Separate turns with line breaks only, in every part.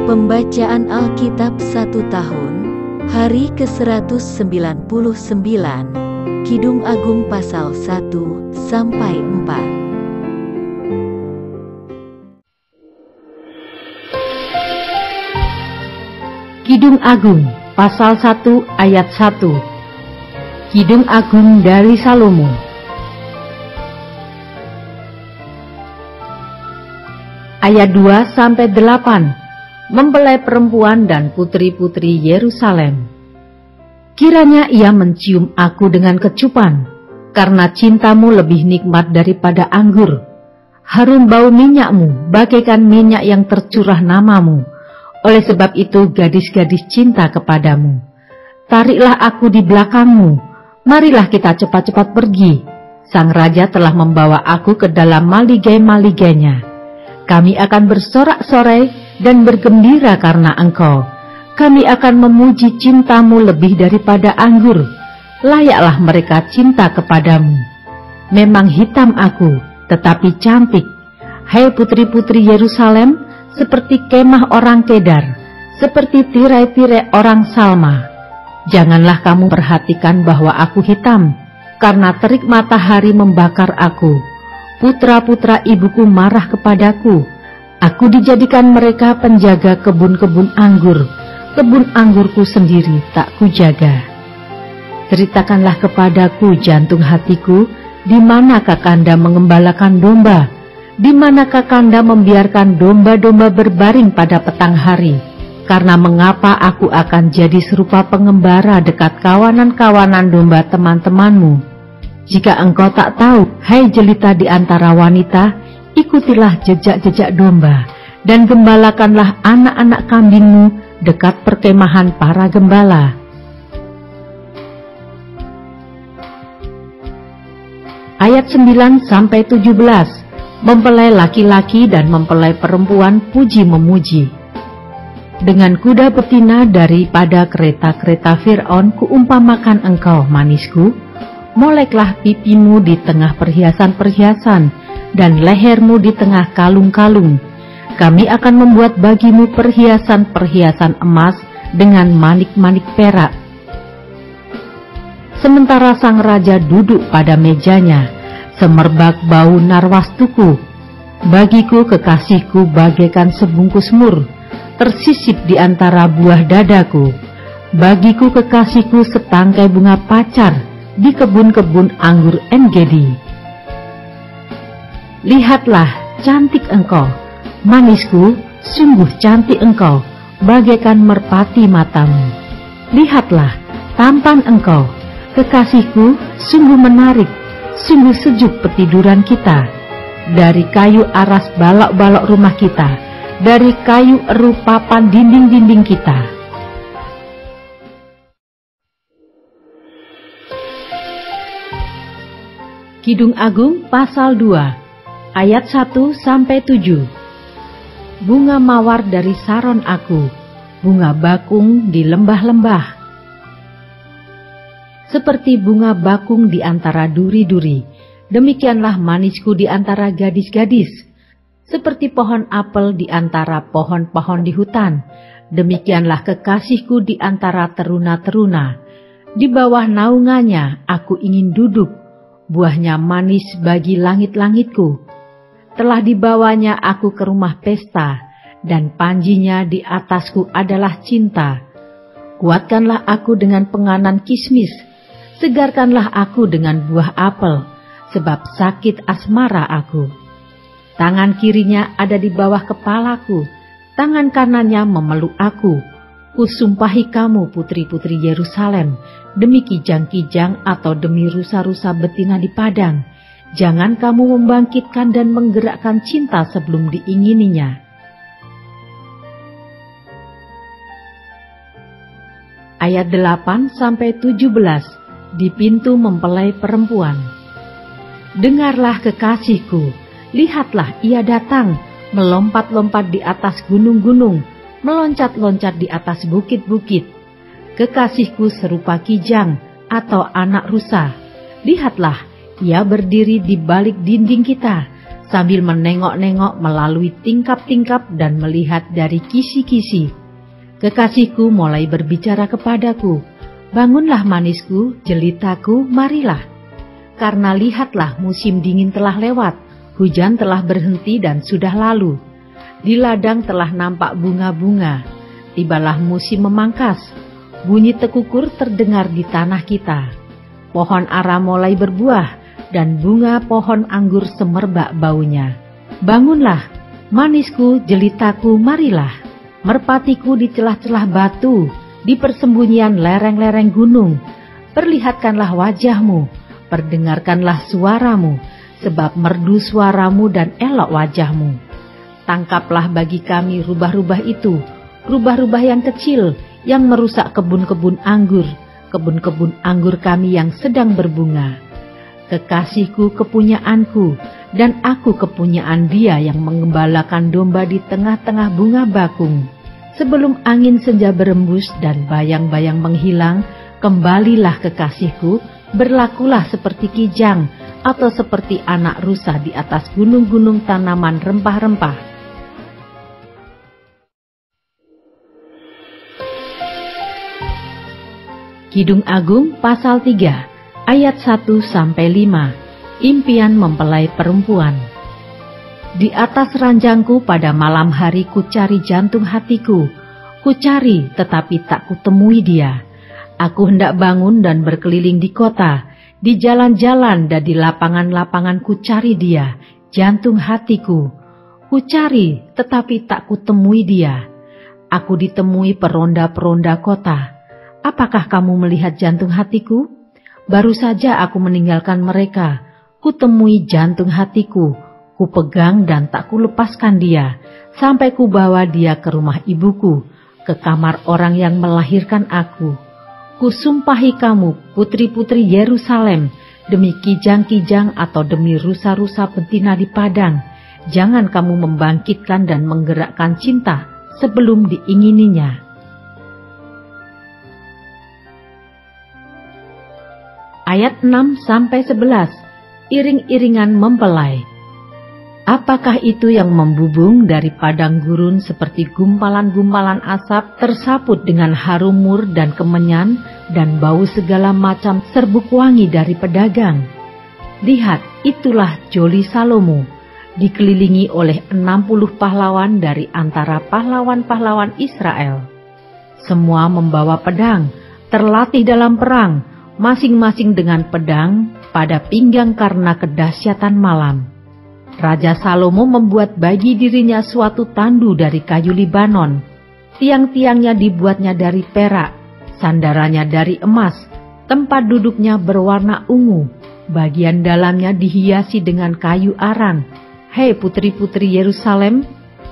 Pembacaan Alkitab 1 tahun, hari ke-199, Kidung Agung pasal 1-4.
Kidung Agung pasal 1 ayat 1. Kidung Agung dari Salomo. Ayat 2-8. Mempelai perempuan dan putri-putri Yerusalem. Kiranya ia mencium aku dengan kecupan, karena cintamu lebih nikmat daripada anggur. Harum bau minyakmu bagaikan minyak yang tercurah namamu. Oleh sebab itu gadis-gadis cinta kepadamu. Tariklah aku di belakangmu, marilah kita cepat-cepat pergi. Sang raja telah membawa aku ke dalam maligai-maligainya. Kami akan bersorak-sorai dan bergembira karena engkau. Kami akan memuji cintamu lebih daripada anggur. Layaklah mereka cinta kepadamu. Memang hitam aku, tetapi cantik. Hai putri-putri Yerusalem, seperti kemah orang Kedar, seperti tirai-tirai orang Salma. Janganlah kamu perhatikan bahwa aku hitam, karena terik matahari membakar aku. Putra-putra ibuku marah kepadaku. Aku dijadikan mereka penjaga kebun-kebun anggur. Kebun anggurku sendiri tak kujaga. Ceritakanlah kepadaku jantung hatiku, di mana Kakanda mengembalakan domba? Di mana Kakanda membiarkan domba-domba berbaring pada petang hari? Karena mengapa aku akan jadi serupa pengembara dekat kawanan-kawanan domba teman-temanmu? Jika engkau tak tahu, hai jelita di antara wanita, ikutilah jejak-jejak domba, dan gembalakanlah anak-anak kambingmu dekat perkemahan para gembala. Ayat 9-17. Mempelai laki-laki dan mempelai perempuan puji-memuji. Dengan kuda betina daripada kereta-kereta Fir'aun kuumpamakan engkau, manisku. Moleklah pipimu di tengah perhiasan-perhiasan, dan lehermu di tengah kalung-kalung. Kami akan membuat bagimu perhiasan-perhiasan emas dengan manik-manik perak. Sementara sang raja duduk pada mejanya, semerbak bau narwastuku. Bagiku kekasihku bagaikan sebungkus mur, tersisip di antara buah dadaku. Bagiku kekasihku setangkai bunga pacar di kebun-kebun anggur En-Gedi. Lihatlah, cantik engkau, manisku, sungguh cantik engkau, bagaikan merpati matamu. Lihatlah, tampan engkau, kekasihku, sungguh menarik. Sungguh sejuk petiduran kita. Dari kayu aras balok-balok rumah kita, dari kayu eru papan dinding-dinding kita. Kidung Agung pasal 2 ayat 1-7. Bunga mawar dari Saron aku, bunga bakung di lembah-lembah. Seperti bunga bakung di antara duri-duri, demikianlah manisku di antara gadis-gadis. Seperti pohon apel di antara pohon-pohon di hutan, demikianlah kekasihku di antara teruna-teruna. Di bawah naungannya aku ingin duduk, buahnya manis bagi langit-langitku. Telah dibawanya aku ke rumah pesta, dan panjinya di atasku adalah cinta. Kuatkanlah aku dengan penganan kismis, segarkanlah aku dengan buah apel, sebab sakit asmara aku. Tangan kirinya ada di bawah kepalaku, tangan kanannya memeluk aku. Kusumpahi kamu putri-putri Yerusalem, demi kijang-kijang atau demi rusa-rusa betina di padang. Jangan kamu membangkitkan dan menggerakkan cinta sebelum diingininya. Ayat 8-17. Di pintu mempelai perempuan. Dengarlah kekasihku, lihatlah ia datang, melompat-lompat di atas gunung-gunung, meloncat-loncat di atas bukit-bukit. Kekasihku serupa kijang atau anak rusa. Lihatlah, ia berdiri di balik dinding kita, sambil menengok-nengok melalui tingkap-tingkap dan melihat dari kisi-kisi. Kekasihku mulai berbicara kepadaku, "Bangunlah manisku, jelitaku, marilah. Karena lihatlah musim dingin telah lewat, hujan telah berhenti dan sudah lalu. Di ladang telah nampak bunga-bunga, tibalah musim memangkas. Bunyi tekukur terdengar di tanah kita. Pohon ara mulai berbuah, dan bunga pohon anggur semerbak baunya. Bangunlah, manisku, jelitaku, marilah. Merpatiku di celah-celah batu, di persembunyian lereng-lereng gunung. Perlihatkanlah wajahmu, perdengarkanlah suaramu, sebab merdu suaramu dan elok wajahmu. Tangkaplah bagi kami rubah-rubah itu, rubah-rubah yang kecil, yang merusak kebun-kebun anggur kami yang sedang berbunga. Kekasihku kepunyaanku, dan aku kepunyaan dia yang mengembalakan domba di tengah-tengah bunga bakung. Sebelum angin senja berembus dan bayang-bayang menghilang, kembalilah kekasihku, berlakulah seperti kijang, atau seperti anak rusa di atas gunung-gunung tanaman rempah-rempah. Kidung Agung pasal 3 ayat 1-5. Impian mempelai perempuan. Di atas ranjangku pada malam hari kucari jantung hatiku, kucari tetapi tak kutemui dia. Aku hendak bangun dan berkeliling di kota, di jalan-jalan dan di lapangan-lapangan kucari dia, jantung hatiku. Kucari tetapi tak kutemui dia. Aku ditemui peronda-peronda kota. Apakah kamu melihat jantung hatiku? Baru saja aku meninggalkan mereka. Kutemui jantung hatiku. Kupegang dan tak kulepaskan dia. Sampai kubawa dia ke rumah ibuku. Ke kamar orang yang melahirkan aku. Kusumpahi kamu, putri-putri Yerusalem. Demi kijang-kijang atau demi rusa-rusa betina di padang. Jangan kamu membangkitkan dan menggerakkan cinta sebelum diingininya. Ayat 6-11. Iring-iringan mempelai. Apakah itu yang membubung dari padang gurun seperti gumpalan-gumpalan asap tersaput dengan harum mur dan kemenyan dan bau segala macam serbuk wangi dari pedagang? Lihat, itulah Joli Salomo, dikelilingi oleh 60 pahlawan dari antara pahlawan-pahlawan Israel. Semua membawa pedang, terlatih dalam perang, masing-masing dengan pedang pada pinggang karena kedahsyatan malam. Raja Salomo membuat bagi dirinya suatu tandu dari kayu Libanon. Tiang-tiangnya dibuatnya dari perak, sandarannya dari emas, tempat duduknya berwarna ungu, bagian dalamnya dihiasi dengan kayu aran. Hei putri-putri Yerusalem,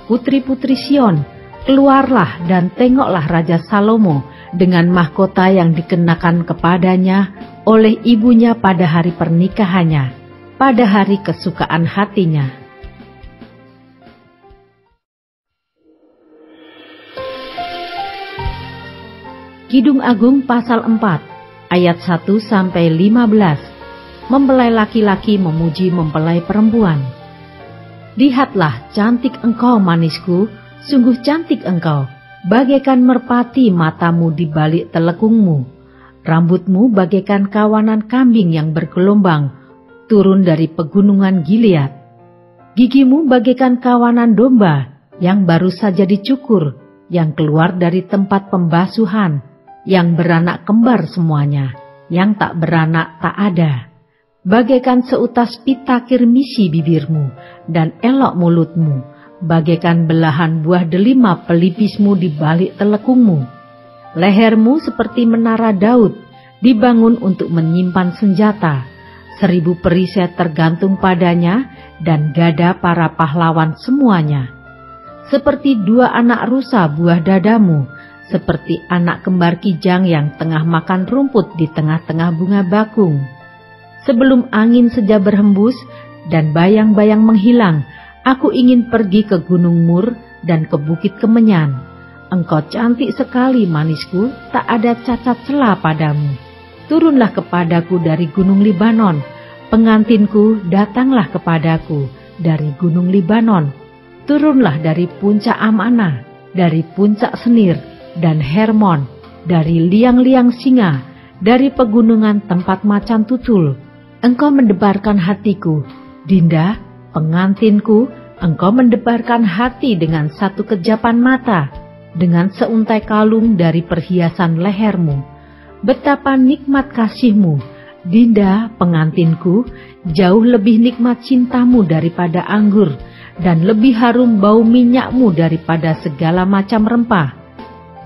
putri-putri Sion, keluarlah dan tengoklah Raja Salomo dengan mahkota yang dikenakan kepadanya oleh ibunya pada hari pernikahannya, pada hari kesukaan hatinya. Kidung Agung pasal 4 ayat 1-15. Mempelai laki-laki memuji mempelai perempuan. Lihatlah cantik engkau manisku, sungguh cantik engkau. Bagaikan merpati matamu di balik telekungmu, rambutmu bagaikan kawanan kambing yang bergelombang, turun dari pegunungan Gilead. Gigimu bagaikan kawanan domba yang baru saja dicukur, yang keluar dari tempat pembasuhan, yang beranak kembar semuanya, yang tak beranak tak ada. Bagaikan seutas pita kirmisi bibirmu, dan elok mulutmu, bagaikan belahan buah delima pelipismu di balik telekungmu. Lehermu seperti menara Daud, dibangun untuk menyimpan senjata. 1000 perisai tergantung padanya, dan gada para pahlawan semuanya. Seperti 2 anak rusa buah dadamu, seperti anak kembar kijang yang tengah makan rumput di tengah-tengah bunga bakung. Sebelum angin senja berhembus dan bayang-bayang menghilang, aku ingin pergi ke Gunung Mur dan ke Bukit Kemenyan. Engkau cantik sekali manisku, tak ada cacat celah padamu. Turunlah kepadaku dari Gunung Libanon, pengantinku datanglah kepadaku dari gunung Libanon, turunlah dari puncak Amana, dari puncak Senir dan Hermon, dari liang-liang singa, dari pegunungan tempat macan tutul. Engkau mendebarkan hatiku, Dinda, pengantinku. Engkau mendebarkan hati dengan satu kejapan mata, dengan seuntai kalung dari perhiasan lehermu. Betapa nikmat kasihmu, Dinda, pengantinku, jauh lebih nikmat cintamu daripada anggur, dan lebih harum bau minyakmu daripada segala macam rempah.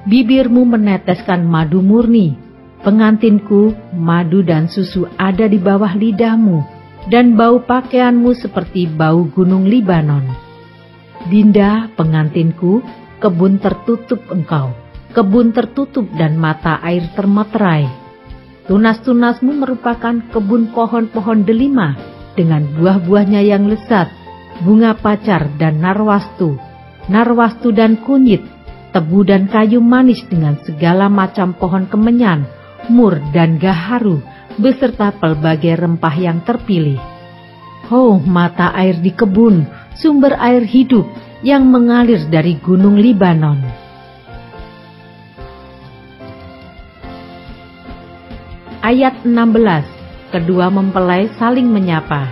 Bibirmu meneteskan madu murni, pengantinku, madu dan susu ada di bawah lidahmu, dan bau pakaianmu seperti bau gunung Libanon. Dinda, pengantinku, kebun tertutup engkau, kebun tertutup dan mata air termeterai. Tunas-tunasmu merupakan kebun pohon-pohon delima dengan buah-buahnya yang lezat, bunga pacar dan narwastu dan kunyit, tebu dan kayu manis dengan segala macam pohon kemenyan, mur dan gaharu, beserta pelbagai rempah yang terpilih. Oh, mata air di kebun, sumber air hidup yang mengalir dari gunung Libanon. Ayat 16, kedua mempelai saling menyapa.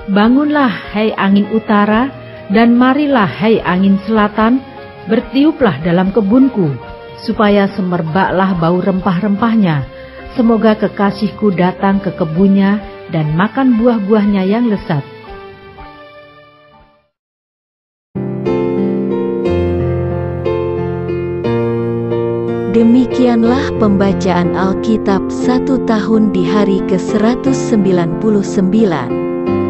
Bangunlah, hai angin utara, dan marilah, hai angin selatan, bertiuplah dalam kebunku, supaya semerbaklah bau rempah-rempahnya. Semoga kekasihku datang ke kebunnya dan makan buah-buahnya yang lezat.
Demikianlah pembacaan Alkitab 1 tahun di hari ke-199.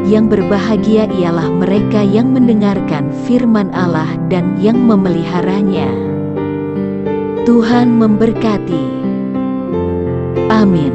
Yang berbahagia ialah mereka yang mendengarkan firman Allah dan yang memeliharanya. Tuhan memberkati. Amin.